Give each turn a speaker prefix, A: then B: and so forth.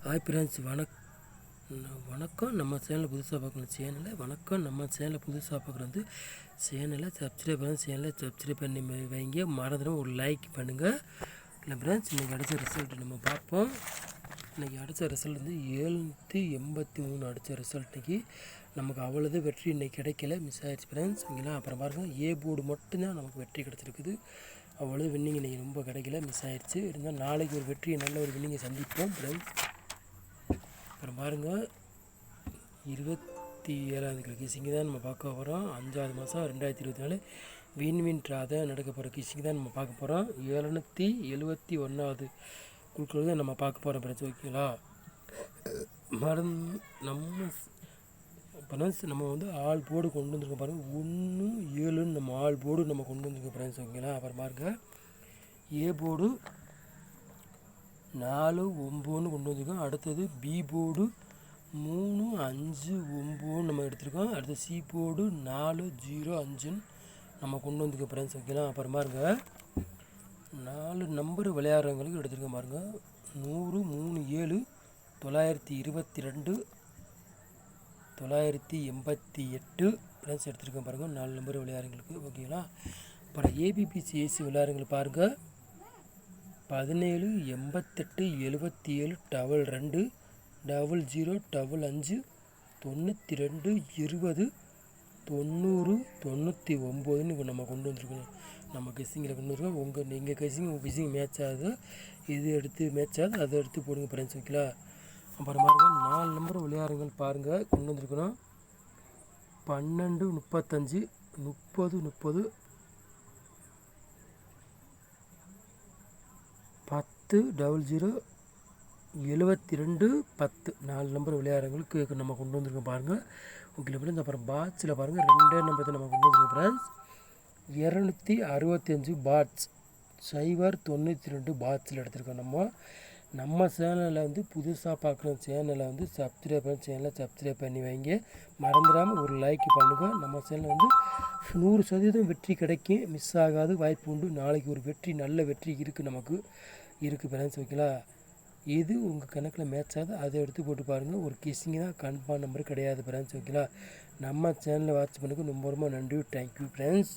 A: Hi friends, வணக்கம். நம்ம சேனலை புதுசாக பார்க்குற சேனலை சப்ஸ்கிரைப் பண்ணி வைங்க. மறந்துடும் ஒரு லைக் பண்ணுங்கள். இல்லை ஃப்ரெண்ட்ஸ், இன்றைக்கி அடித்த ரிசல்ட் நம்ம பார்ப்போம். இன்றைக்கி அடித்த ரிசல்ட் வந்து 783 அடித்த ரிசல்ட். இன்றைக்கி நமக்கு அவ்வளோது வெற்றி இன்றைக்கி கிடைக்கல, மிஸ் ஆகிடுச்சு ஃப்ரெண்ட்ஸ். ஓகேங்களா? அப்புறம் பாருங்கள், ஏ போர்டு மட்டும்தான் நமக்கு வெற்றி கிடச்சிருக்குது. அவ்வளோ வின்னிங் இன்றைக்கி ரொம்ப கிடைக்கல, மிஸ் ஆகிடுச்சு. இருந்தால் நாளைக்கு ஒரு வெற்றியை நல்ல ஒரு வின்னிங்கை சந்திப்போம் ஃப்ரெண்ட்ஸ். அப்புறம் பாருங்கள், 27ஆம் கிசிங்க தான் நம்ம பார்க்க போகிறோம். 5வது மாதம் 2024 வின் ட்ரா தான் நடக்க போகிற கிசிங்க தான் நம்ம பார்க்க போகிறோம். 771வது குழுக்கள் தான் நம்ம பார்க்க போகிறோம் ஃப்ரெண்ட்ஸ். ஓகேங்களா? நம்ம வந்து ஆள் போர்டு கொண்டு வந்துருக்கோம் பாருங்கள். 1 7ன்னு நம்ம ஆள் போர்டு நம்ம கொண்டு வந்துருக்கோம் ஃப்ரெண்ட்ஸ். ஓகேங்களா? அப்புறம் பாருங்கள், ஏ போர்டு 4 9 கொண்டு வந்திருக்கோம். அடுத்தது பி போர்டு 3 5 9 நம்ம எடுத்திருக்கோம். அடுத்து சி போர்டு 4 0 5ன்னு நம்ம கொண்டு வந்துருக்கோம் ஃப்ரெண்ட்ஸ். ஓகேங்களா? அப்புறம் பாருங்க, 4 நம்பர் விளையாடுறவங்களுக்கு எடுத்திருக்கோம் பாருங்கள். 100 3 7 922 988 ஃப்ரெண்ட்ஸ் எடுத்திருக்கோம் பாருங்கள். 4 நம்பர் விளையாடுறவங்களுக்கு. ஓகேங்களா? அப்புறம் ஏபிபிசிஎஸ்சி விளையாடுறவங்களுக்கு பாருங்கள். 17 88 77 2 00 5 92 20 90 99ன்னு நம்ம கொண்டு வந்துருக்கோம். நம்ம கெஸ்ஸிங்கில் கொண்டு வந்துருக்கோம். நீங்கள் கெஸ்ஸிங் உங்கள் கெஸ்ஸிங் மேட்ச் ஆகுது, இது எடுத்து மேட்ச் ஆகுது, அதை எடுத்து போடுங்க ஃப்ரெண்ட்ஸ். ஓகேங்களா? அப்புறம் பாருங்கள், 4 நம்பர் விளையாடுங்கள் பாருங்கள் கொண்டு வந்துருக்கணும். 12 35 30 30 10 00 72 10 4 நம்பர் விளையாடுறவங்களுக்கு நம்ம கொண்டு வந்துருக்கோம் பாருங்கள். Okay friends. அப்புறம் பாட்ஸில் பாருங்கள், 2 நம்பர் நம்ம கொண்டு வந்துருக்கோம் ஃப்ரெண்ட்ஸ். 265 பாட்ஸ் 092 பாட்ஸில் எடுத்திருக்கோம். நம்ம சேனலில் வந்து புதுசாக பார்க்குற சேனலை வந்து சப்ஸ்கிரைப் பண்ணி வைங்க. மறந்துடாமல் ஒரு லைக் பண்ணுங்கள். நம்ம சேனலில் வந்து 100% வெற்றி கிடைக்கும், மிஸ் ஆகாது, வாய்ப்பு உண்டு. நாளைக்கு ஒரு நல்ல வெற்றி இருக்குது, நமக்கு இருக்குது ஃப்ரெண்ட்ஸ். ஓகேங்களா? எது உங்கள் கணக்கில் மேட்ச் ஆகுது அதை எடுத்து போட்டு பாருங்கள். ஒரு கிஸ்ஸிங் தான், கன்ஃபார்ம் நம்பர் கிடையாது ஃப்ரெண்ட்ஸ். ஓகேங்களா? நம்ம சேனலை வாட்ச் பண்ணுங்க. ரொம்ப ரொம்ப நன்றி. Thank you friends.